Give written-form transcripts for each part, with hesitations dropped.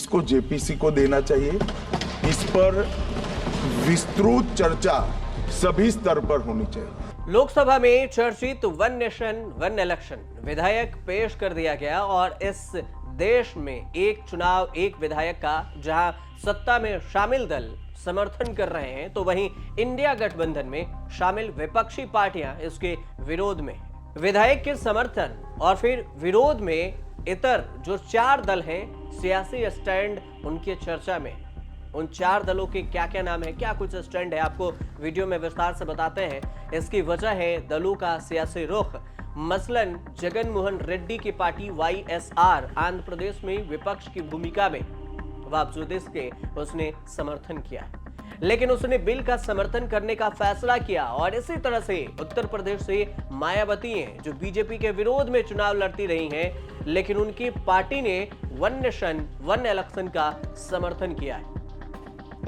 इसको जेपीसी को देना चाहिए। इस पर विस्तृत चर्चा सभी स्तर पर होनी चाहिए। लोकसभा में चर्चित वन नेशन वन इलेक्शन विधेयक पेश कर दिया गया और इस देश में एक चुनाव एक विधायक का जहां सत्ता में शामिल दल समर्थन कर रहे हैं, तो वहीं इंडिया गठबंधन में शामिल विपक्षी पार्टियां इसके विरोध में। विधायक के समर्थन और फिर विरोध में इतर जो 4 दल हैं, सियासी स्टैंड उनके चर्चा में। उन 4 दलों के क्या क्या नाम है, क्या कुछ स्टैंड है, आपको वीडियो में विस्तार से बताते हैं। इसकी वजह है दलों का सियासी रुख। मसलन जगन मोहन रेड्डी की पार्टी वाईएसआर आंध्र प्रदेश में विपक्ष की भूमिका में बावजूद इसके उसने समर्थन किया, लेकिन उसने बिल का समर्थन करने का फैसला किया। और इसी तरह से उत्तर प्रदेश से मायावती हैं जो बीजेपी के विरोध में चुनाव लड़ती रही हैं, लेकिन उनकी पार्टी ने वन नेशन वन इलेक्शन का समर्थन किया है।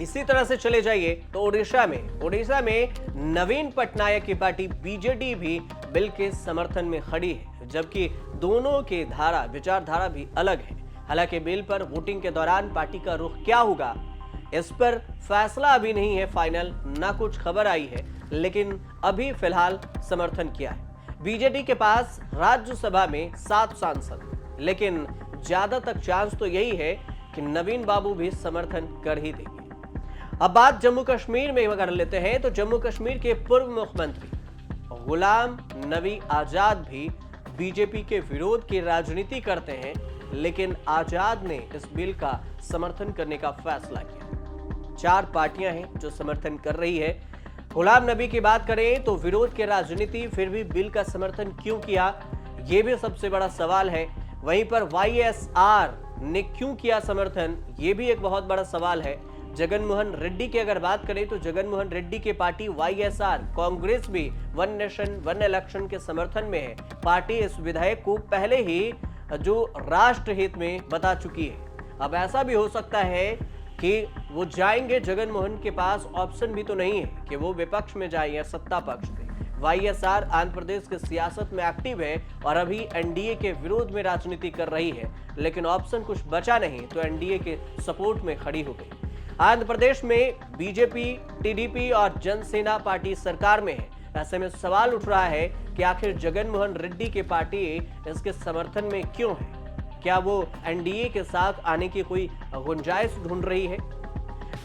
इसी तरह से चले जाइए तो उड़ीसा में नवीन पटनायक की पार्टी बीजेडी भी बिल के समर्थन में खड़ी है, जबकि दोनों की विचारधारा भी अलग है। हालांकि बिल पर वोटिंग के दौरान पार्टी का रुख क्या होगा, इस पर फैसला अभी नहीं है फाइनल, ना कुछ खबर आई है, लेकिन अभी फिलहाल समर्थन किया है। बीजेडी के पास राज्यसभा में 7 सांसद, लेकिन ज्यादा तक चांस तो यही है कि नवीन बाबू भी समर्थन कर ही देंगे। अब बात जम्मू कश्मीर में कर लेते हैं, तो जम्मू कश्मीर के पूर्व मुख्यमंत्री गुलाम नबी आजाद भी बीजेपी के विरोध की राजनीति करते हैं, लेकिन आजाद ने इस बिल का समर्थन करने का फैसला किया। 4 पार्टियां हैं जो समर्थन कर रही है। गुलाम नबी की बात करें तो विरोध की राजनीति, फिर भी बिल का समर्थन क्यों किया, यह भी सबसे बड़ा सवाल है। वहीं पर वाईएसआर ने क्यों किया समर्थन, यह भी एक बहुत बड़ा सवाल है। जगन मोहन रेड्डी की अगर बात करें तो जगन मोहन रेड्डी की पार्टी वाईएसआर, कांग्रेस भी वन नेशन वन इलेक्शन के समर्थन में है। पार्टी इस विधेयक को पहले ही जो राष्ट्र हित में बता चुकी है। अब ऐसा भी हो सकता है कि वो जाएंगे, जगन मोहन के पास ऑप्शन भी तो नहीं है कि वो विपक्ष में जाए या सत्ता पक्ष में। वाईएसआर आंध्र प्रदेश की सियासत में एक्टिव है और अभी एनडीए के विरोध में राजनीति कर रही है, लेकिन ऑप्शन कुछ बचा नहीं तो एनडीए के सपोर्ट में खड़ी हो गई। आंध्र प्रदेश में बीजेपी, टीडीपी और जनसेना पार्टी सरकार में है। ऐसे में सवाल उठ रहा है कि आखिर जगन मोहन रेड्डी की पार्टी इसके समर्थन में क्यों है? क्या वो एनडीए के साथ आने की कोई गुंजाइश ढूंढ रही है?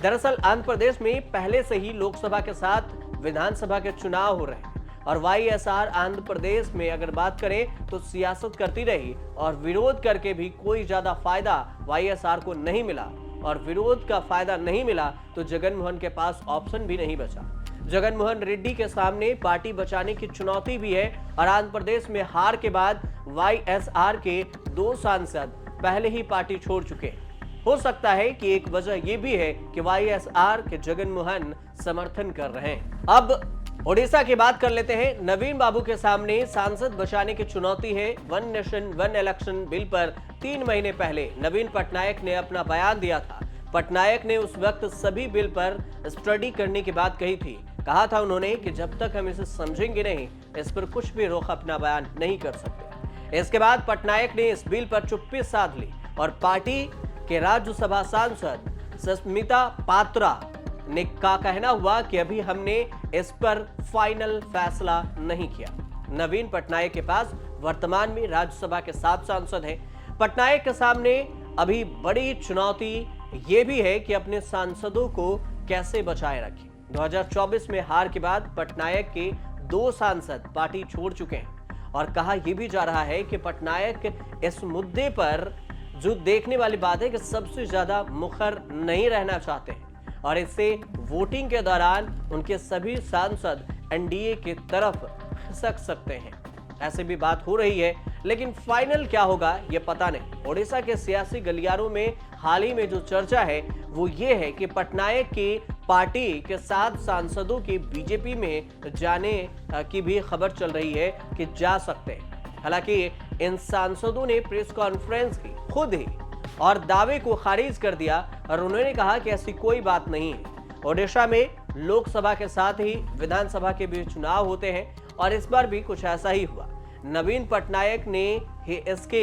दरअसल आंध्र प्रदेश में पहले से ही लोकसभा के साथ विधानसभा के चुनाव हो रहे हैं और वाईएसआर आंध्र प्रदेश में अगर बात करें तो सियासत करती रही और विरोध करके भी कोई ज्यादा फायदा वाईएसआर को नहीं मिला। और विरोध का फायदा नहीं मिला तो जगन मोहन के पास ऑप्शन भी नहीं बचा। जगन मोहन रेड्डी के सामने पार्टी बचाने की चुनौती भी है और आंध्र प्रदेश में हार के बाद वाईएसआर के 2 सांसद पहले ही पार्टी छोड़ चुके हैं। हो सकता है कि एक वजह यह भी है कि वाईएसआर के जगन मोहन समर्थन कर रहे हैं। अब ओडिशा की बात कर लेते हैं। नवीन बाबू के सामने सांसद बचाने की चुनौती है। One nation one election bill पर 3 महीने पहले नवीन पटनायक ने अपना बयान दिया था। पटनायक ने उस वक्त सभी बिल पर स्टडी करने की बात कही थी। कहा था उन्होंने कि जब तक हम इसे समझेंगे नहीं, इस पर कुछ भी रोक अपना बयान नहीं कर सकते। इसके बाद पटनायक ने इस बिल पर चुप्पी साध ली और पार्टी के राज्यसभा सांसद सस्मिता पात्रा ने का कहना हुआ कि अभी हमने इस पर फाइनल फैसला नहीं किया। नवीन पटनायक के पास वर्तमान में राज्यसभा के 7 सांसद हैं। पटनायक के सामने अभी बड़ी चुनौती यह भी है कि अपने सांसदों को कैसे बचाए रखें। 2024 में हार के बाद पटनायक के 2 सांसद पार्टी छोड़ चुके हैं और कहा यह भी जा रहा है कि पटनायक इस मुद्दे पर जो देखने वाली बात है कि सबसे ज्यादा मुखर नहीं रहना चाहते हैं और इससे वोटिंग के दौरान उनके सभी सांसद एनडीए की तरफ खिसक सकते हैं। ऐसे भी बात हो रही है, लेकिन फाइनल क्या होगा ये पता नहीं। ओडिशा के सियासी गलियारों में हाल ही में जो चर्चा है वो ये है कि पटनायक की पार्टी के 7 सांसदों की बीजेपी में जाने की भी खबर चल रही है कि जा सकते हैं। हालांकि इन सांसदों ने प्रेस कॉन्फ्रेंस की खुद ही और दावे को खारिज कर दिया और उन्होंने कहा कि ऐसी कोई बात नहीं है। ओडिशा में लोकसभा के साथ ही विधानसभा के भी चुनाव होते हैं और इस बार भी कुछ ऐसा ही हुआ। नवीन पटनायक ने ही इसके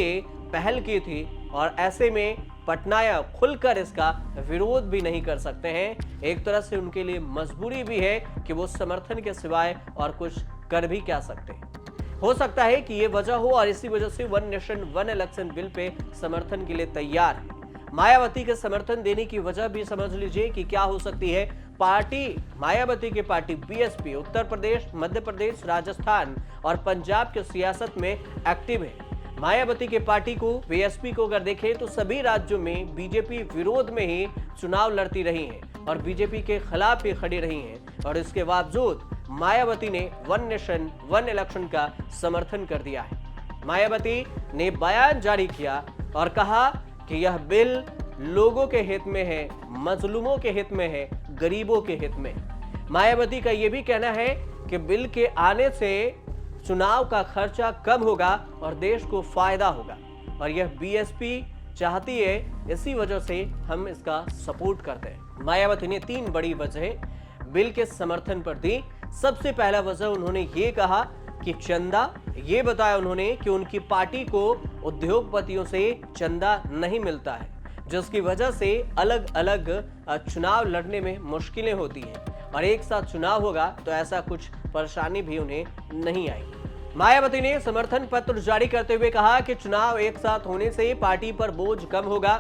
पहल की थी और ऐसे में पटनायक खुलकर इसका विरोध भी नहीं कर सकते हैं। एक तरह से उनके लिए मजबूरी भी है कि वो समर्थन के सिवाय और कुछ कर भी क्या सकते हैं। हो सकता है कि ये वजह हो और इसी वजह से one nation one election bill pay समर्थन के लिए तैयार है। मायावती के समर्थन देने की वजह भी समझ लीजिए कि क्या हो सकती है। पार्टी मायावती की पार्टी बीएसपी उत्तर प्रदेश, मध्य प्रदेश, राजस्थान और पंजाब के सियासत में एक्टिव है। मायावती के पार्टी को, बीएसपी को अगर देखें तो सभी राज्यों में बीजेपी विरोध में ही चुनाव लड़ती रही हैं और बीजेपी के खिलाफ ही खड़ी रही हैं और इसके बावजूद मायावती ने वन नेशन वन इलेक्शन का समर्थन कर दिया है। मायावती ने बयान जारी किया और कहा कि यह बिल लोगों के हित में है, मजलूमों के हित में है, गरीबों के हित में। मायावती का यह भी कहना है कि बिल के आने से चुनाव का खर्चा कम होगा और देश को फायदा होगा और यह बीएसपी चाहती है, इसी वजह से हम इसका सपोर्ट करते हैं। मायावती ने 3 बड़ी वजह बिल के समर्थन पर दी। सबसे पहला वजह उन्होंने ये कहा कि चंदा, ये बताया उन्होंने कि उनकी पार्टी को उद्योगपतियों से चंदा नहीं मिलता है, जिसकी वजह से अलग अलग चुनाव लड़ने में मुश्किलें होती हैं और एक साथ चुनाव होगा तो ऐसा कुछ परेशानी भी उन्हें नहीं आई। मायावती ने समर्थन पत्र जारी करते हुए कहा कि चुनाव एक साथ होने से पार्टी पर बोझ कम होगा।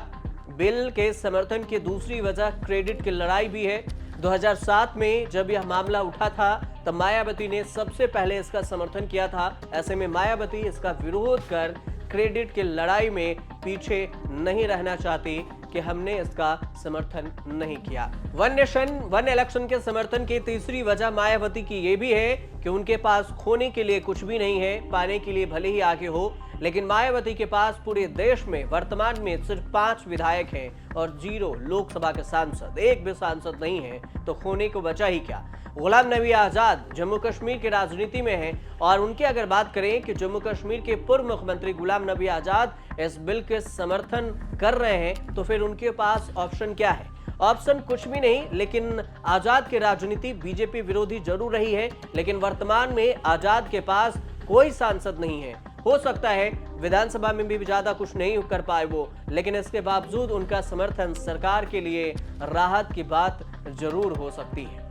बिल के समर्थन की दूसरी वजह क्रेडिट की लड़ाई भी है। 2007 में जब यह मामला उठा था तब मायावती ने सबसे पहले इसका समर्थन किया था। ऐसे में मायावती इसका विरोध कर क्रेडिट की लड़ाई में पीछे नहीं रहना चाहती कि हमने इसका समर्थन नहीं किया। वन नेशन वन इलेक्शन के समर्थन की तीसरी वजह मायावती की यह भी है कि उनके पास खोने के लिए कुछ भी नहीं है, पाने के लिए भले ही आगे हो, लेकिन मायावती के पास पूरे देश में वर्तमान में सिर्फ 5 विधायक हैं और 0 लोकसभा के सांसद, एक भी सांसद नहीं है, तो खोने को बचा ही क्या। गुलाम नबी आजाद जम्मू कश्मीर की राजनीति में हैं और उनकी अगर बात करें कि जम्मू कश्मीर के पूर्व मुख्यमंत्री गुलाम नबी आजाद इस बिल के समर्थन कर रहे हैं, तो फिर उनके पास ऑप्शन क्या है? ऑप्शन कुछ भी नहीं, लेकिन आजाद की राजनीति बीजेपी विरोधी जरूर रही है, लेकिन वर्तमान में आजाद के पास कोई सांसद नहीं है। हो सकता है विधानसभा में भी ज्यादा कुछ नहीं कर पाए वो, लेकिन इसके बावजूद उनका समर्थन सरकार के लिए राहत की बात जरूर हो सकती है।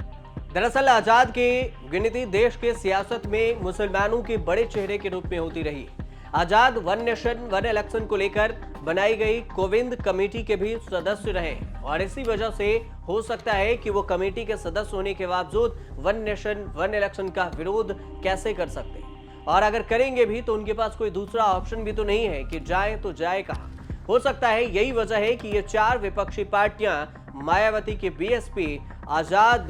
दरअसल आजाद की गिनती देश के सियासत में मुसलमानों के बड़े चेहरे के रूप में होती रही। आजाद वन नेशन वन इलेक्शन को लेकर बनाई गई कोविंद कमेटी के भी सदस्य रहे और इसी वजह से हो सकता है कि वो कमेटी के सदस्य होने के बावजूद वन नेशन वन इलेक्शन का विरोध कैसे कर सकते हैं, और अगर करेंगे भी तो उनके पास कोई दूसरा ऑप्शन भी तो नहीं है कि जाए तो जाए कहां। हो सकता है यही वजह है कि ये 4 विपक्षी पार्टियां, मायावती की बीएसपी, आजाद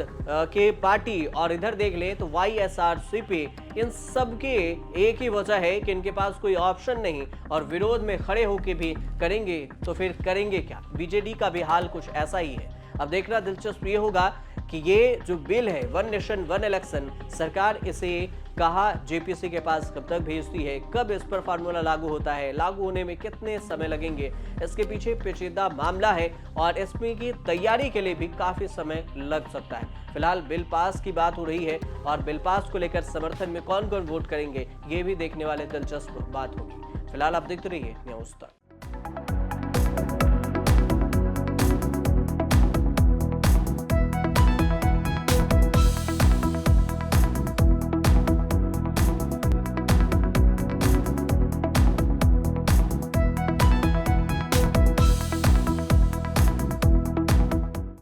के पार्टी और इधर देख ले तो वाईएसआरसीपी, इन सब के एक ही वजह है कि इनके पास कोई ऑप्शन नहीं और विरोध में खड़े होकर भी करेंगे तो फिर करेंगे क्या। बीजेडी का भी हाल कुछ ऐसा ही है। अब देखना दिलचस्प ये होगा कि ये जो बिल है वन नेशन वन इलेक्शन, सरकार इसे कहा जेपीसी के पास कब तक भेजती है, कब इस पर फार्मूला लागू होता है, लागू होने में कितने समय लगेंगे, इसके पीछे पेचीदा मामला है और इसमें की तैयारी के लिए भी काफी समय लग सकता है। फिलहाल बिल पास की बात हो रही है और बिल पास को लेकर समर्थन में कौन कौन वोट करेंगे ये भी देखने वाले दिलचस्प बात होगी। फिलहाल आप देखते रहिए न्यूज़ तक।